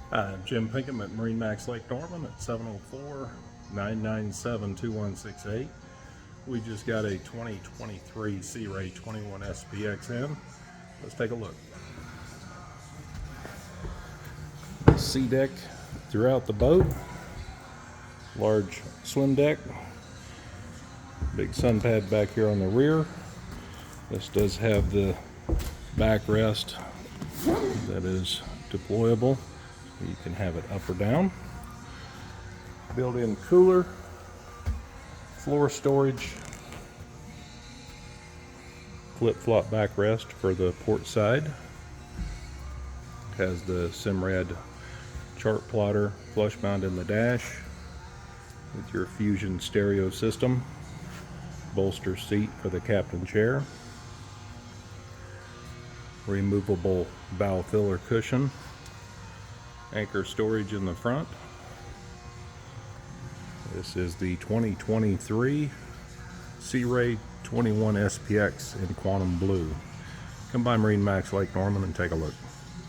I'm Jim Pinkham at MarineMax Lake Norman at 704-997-2168. We just got a 2023 Sea Ray 21 SPX in. Let's take a look. Sea deck throughout the boat. Large swim deck. Big sun pad back here on the rear. This does have the backrest that is deployable. You can have it up or down. Built-in cooler, floor storage, flip-flop backrest for the port side. Has the Simrad chart plotter flush mount in the dash with your Fusion stereo system. Bolster seat for the captain chair. Removable bow filler cushion. Anchor storage in the front. This is the 2023 Sea Ray 21 SPX in quantum blue. Come by MarineMax Lake Norman and take a look.